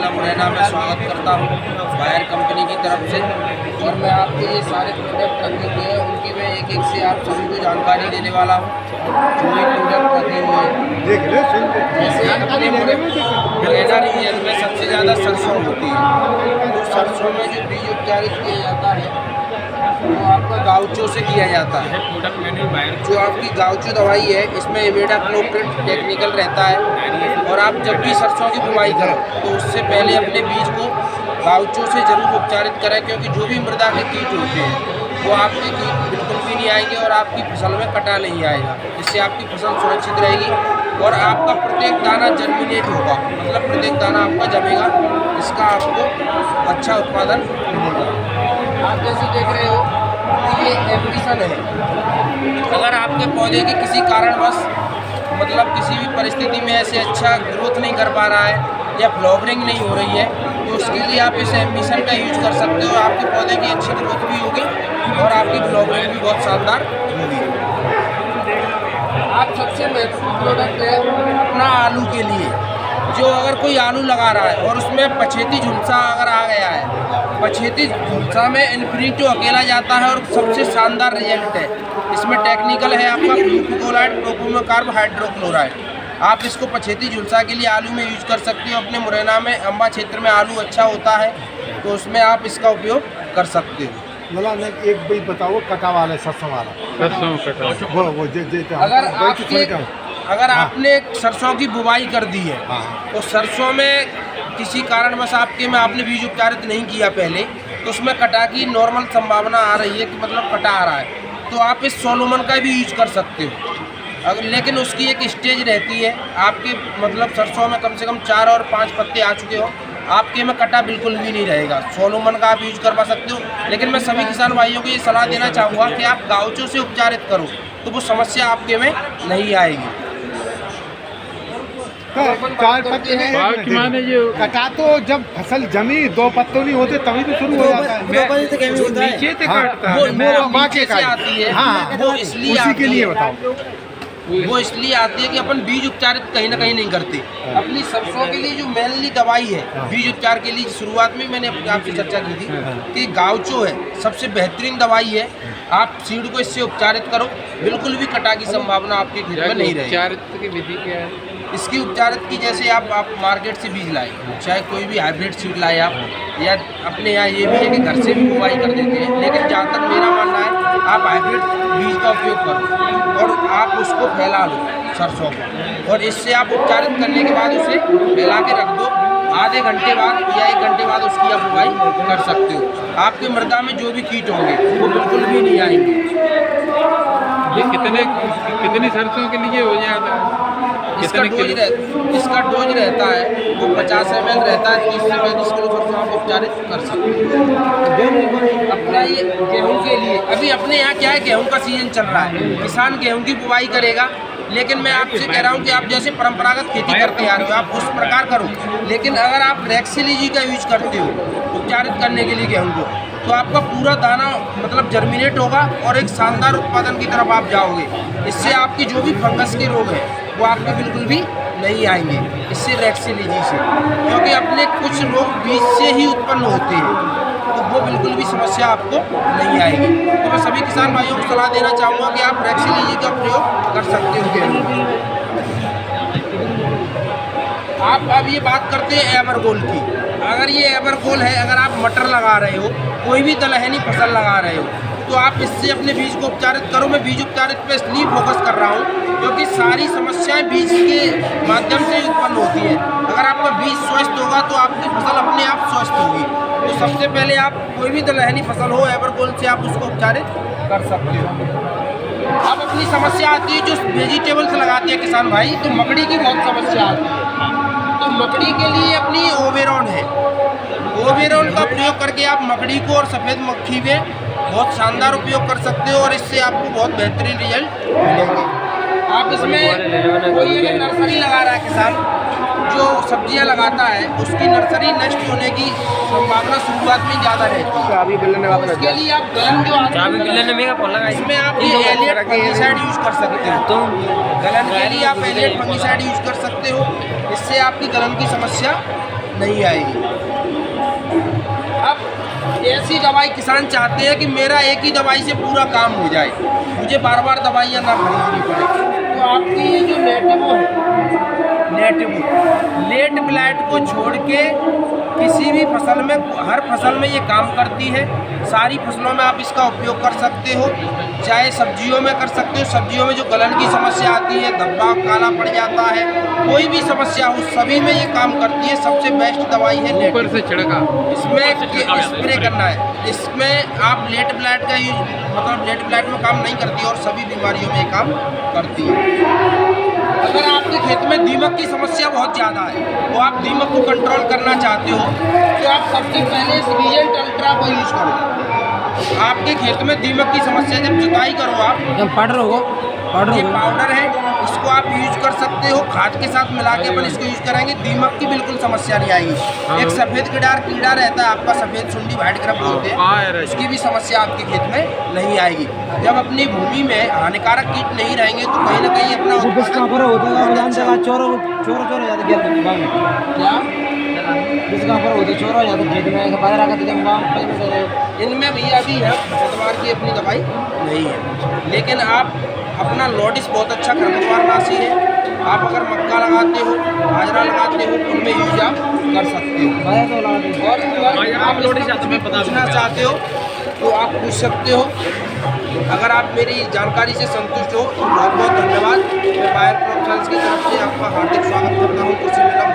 जिला मुरैना में स्वागत करता हूँ बायर कंपनी की तरफ से। और मैं आपको ये सारे प्रोडक्ट रखे हुए हैं उनकी मैं एक एक से आप सभी को जानकारी देने वाला हूँ। जो भी प्रोडक्ट रखे हुए हैं जैसे अपने मुरैना रीजन में सबसे ज़्यादा सरसों होती है, तो सरसों में जो बीज उपचारित किया जाता है वो आपका गाउचो से किया जाता है। जो आपकी गाउचो दवाई है इसमें इमिडाक्लोप्रिड टेक्निकल रहता है। और आप जब भी सरसों की बुवाई करो तो उससे पहले अपने बीज को गाउचो से ज़रूर उपचारित करें, क्योंकि जो भी मृदा के कीट होते हैं वो आपके कीट बिल्कुल भी नहीं आएंगे और आपकी फसल में कटा नहीं आएगा, जिससे आपकी फसल सुरक्षित रहेगी और आपका प्रत्येक दाना जर्मिनेट होगा, मतलब प्रत्येक दाना आपका जमेगा, इसका आपको अच्छा उत्पादन मिलेगा। आप जैसे देख रहे हो ये एप्लीकेशन है। अगर आपके पौधे के किसी कारणवश मतलब किसी भी परिस्थिति में ऐसे अच्छा ग्रोथ नहीं कर पा रहा है या फ्लावरिंग नहीं हो रही है, तो उसके लिए आप इस एम्बिशन का यूज कर सकते हो। आपके पौधे की अच्छी ग्रोथ भी होगी और आपकी फ्लावरिंग भी बहुत शानदार होगी। आप सबसे महत्वपूर्ण प्रोडक्ट है अपना आलू के लिए। जो अगर कोई आलू लगा रहा है और उसमें पछेती झुलसा अगर आ गया है, पछेती झुलसा में इन्फिनिटो अकेला जाता है और सबसे शानदार रिजल्ट है। इसमें टेक्निकल है आपका ग्लूकोलाइड प्रोपोमोकार्ब हाइड्रोक्लोराइड। आप इसको पछेती झुलसा के लिए आलू में यूज कर सकते हो। अपने मुरैना में अम्बा क्षेत्र में आलू अच्छा होता है, तो उसमें आप इसका उपयोग कर सकते हो। एक बिल बताओ कटा वाला सरसों वाला अगर आपने सरसों की बुवाई कर दी है तो सरसों में किसी कारणवश आपने बीज उपचारित नहीं किया पहले, तो उसमें कटा की नॉर्मल संभावना आ रही है कि मतलब कटा आ रहा है, तो आप इस सोलोमन का भी यूज कर सकते हो। लेकिन उसकी एक स्टेज रहती है। आपके मतलब सरसों में कम से कम 4 और 5 पत्ते आ चुके हो, आपके में कटा बिल्कुल भी नहीं रहेगा, सोलोमन का आप यूज करवा सकते हो। लेकिन मैं सभी किसान भाइयों को ये सलाह देना चाहूँगा कि आप गाउचो से उपचारित करो, तो वो समस्या आपके में नहीं आएगी। चार पत्ते कटा तो जब फसल जमी 2 पत्तों नहीं होते तभी तो शुरू हो जाता है। नीचे से आती है, वो इसलिए आती है कि अपन बीज उपचारित कहीं ना कहीं नहीं करते। अपनी सरसों के लिए जो मेनली दवाई है बीज उपचार के लिए, शुरुआत में मैंने आपसे चर्चा की थी कि गाउचो है सबसे बेहतरीन दवाई है। आप सीड को इससे उपचारित करो, बिल्कुल भी कटा की संभावना आपके खेत में नहीं रहेगी। उपचारित की विधि क्या है? इसकी उपचारित की जैसे आप मार्केट से बीज लाए, चाहे कोई भी हाइब्रिड सीड लाए आप, या अपने यहाँ ये भी है कि घर से भी बुवाई कर देते हैं, लेकिन जहाँ तक मेरा मानना है आप हाइब्रिड बीज का उपयोग करो और आप उसको फैला लो सरसों को, और इससे आप उपचारित करने के बाद उसे फैला के रख दो। आधे घंटे बाद या 1 घंटे बाद उसकी आप बुवाई कर सकते हो। आपके मृदा में जो भी कीट होंगे वो बिल्कुल भी नहीं आएंगे। ये कितने सरसों के लिए हो जाता है? इसका डोज रहता है वो 50 ml रहता है। 30 से 35 किलो सरसों आप उपचारित कर सकते हैं। अपना ये गेहूं के लिए अभी अपने यहाँ क्या है, गेहूं का सीजन चल रहा है, किसान गेहूं की बुवाई करेगा। लेकिन मैं आपसे कह रहा हूं कि आप जैसे परंपरागत खेती करते आ रहे हो आप उस प्रकार करो। लेकिन अगर आप रेक्सिलीजी का यूज करते हो उपचारित करने के लिए गेहूं को, तो आपका पूरा दाना मतलब जर्मिनेट होगा और एक शानदार उत्पादन की तरफ आप जाओगे। इससे आपकी जो भी फंगस के रोग हैं वो आपके बिल्कुल भी नहीं आएंगे इससे रेक्सिलीजी से, क्योंकि अपने कुछ रोग बीज से ही उत्पन्न होते हैं, तो वो बिल्कुल भी समस्या आपको नहीं आएगी। तो मैं सभी किसान भाइयों को सलाह देना चाहूँगा कि आप रेक्सिलीजी का प्रयोग कर सकते हो गेहूं में। आप अब ये बात करते हैं एवरगोल की। अगर ये एवरगोल है, अगर आप मटर लगा रहे हो, कोई भी दलहनी फसल लगा रहे हो, तो आप इससे अपने बीज को उपचारित करो। मैं बीज उपचारित पे इसलिए फोकस कर रहा हूँ क्योंकि सारी समस्याएं बीज के माध्यम से उत्पन्न होती हैं। अगर आपका बीज स्वस्थ होगा तो आपकी फसल अपने आप स्वस्थ होगी। तो सबसे पहले आप कोई भी दलहनी फसल हो, एवरगोल से आप उसको उपचारित कर सकते हो। अब अपनी समस्या आती है जो वेजिटेबल्स लगाते हैं किसान भाई, तो मकड़ी की बहुत समस्या आती है। तो मकड़ी के लिए अपनी ओवेरॉन है, ओवेरॉन का प्रयोग करके आप मकड़ी को और सफ़ेद मक्खी में बहुत शानदार उपयोग कर सकते हो और इससे आपको बहुत बेहतरीन रिजल्ट मिलेंगे। आप इसमें कोई अगर नर्सरी लगा रहा है किसान, जो सब्जियां लगाता है उसकी नर्सरी नष्ट होने की संभावना शुरुआत में ज़्यादा रहती है। उसके लिए आप गलन जो इसमें आप ये एलियट फंगिसाइड यूज कर सकते हो। तो गलन के लिए आप एलियट फंगिसाइड यूज कर सकते हो, इससे आपकी गलन की समस्या नहीं आएगी। अब ऐसी दवाई किसान चाहते हैं कि मेरा एक ही दवाई से पूरा काम हो जाए, मुझे बार बार दवाइयाँ ना खरीदनी पड़े। तो आपकी ये जो नेटिवो है, लेट ब्लाइट को छोड़ के किसी भी फसल में, हर फसल में ये काम करती है। सारी फसलों में आप इसका उपयोग कर सकते हो, चाहे सब्जियों में कर सकते हो। सब्जियों में जो गलन की समस्या आती है, धब्बा काला पड़ जाता है, कोई भी समस्या हो, सभी में ये काम करती है। सबसे बेस्ट दवाई है लेट। ऊपर से छिड़का, इसमें स्प्रे करना है। इसमें आप लेट ब्लाइट का यूज, मतलब लेट ब्लाइट में काम नहीं करती और सभी बीमारियों में काम करती है। अगर आपके खेत में दीमक की समस्या बहुत ज़्यादा है, तो आप दीमक को कंट्रोल करना चाहते हो, तो आप सबसे पहले सीजेंट अल्ट्रा को यूज़ करो। आपके खेत में दीमक की समस्या, जब जुताई करो आप, जब पाउडर होगा, ये पाउडर है, इसको आप यूज कर सकते हो। खाद के साथ मिला के अपन इसको यूज करेंगे, दीमक की बिल्कुल समस्या नहीं आएगी। एक सफ़ेद कीड़ा रहता है आपका, सफ़ेद सुंडी, व्हाइट ग्रब बोलते हैं, उसकी भी समस्या आपके खेत में नहीं आएगी। जब अपनी भूमि में हानिकारक कीट नहीं रहेंगे तो कहीं ना कहीं अपना इनमें भैया अभी है खरपतवार की अपनी दवाई नहीं है, लेकिन आप अपना लोडिस बहुत अच्छा खरपतवार नाशी है। आप अगर मक्का लगाते हो, बाजरा लगाते हो, उनमें यूज आप कर सकते हो। और अगर आप पूछना चाहते हो तो आप पूछ सकते हो। अगर आप मेरी जानकारी से संतुष्ट हो तो बहुत बहुत धन्यवाद। मैं बायर क्रॉप साइंस की तरफ से आपका हार्दिक स्वागत करता हूँ। कुछ मिला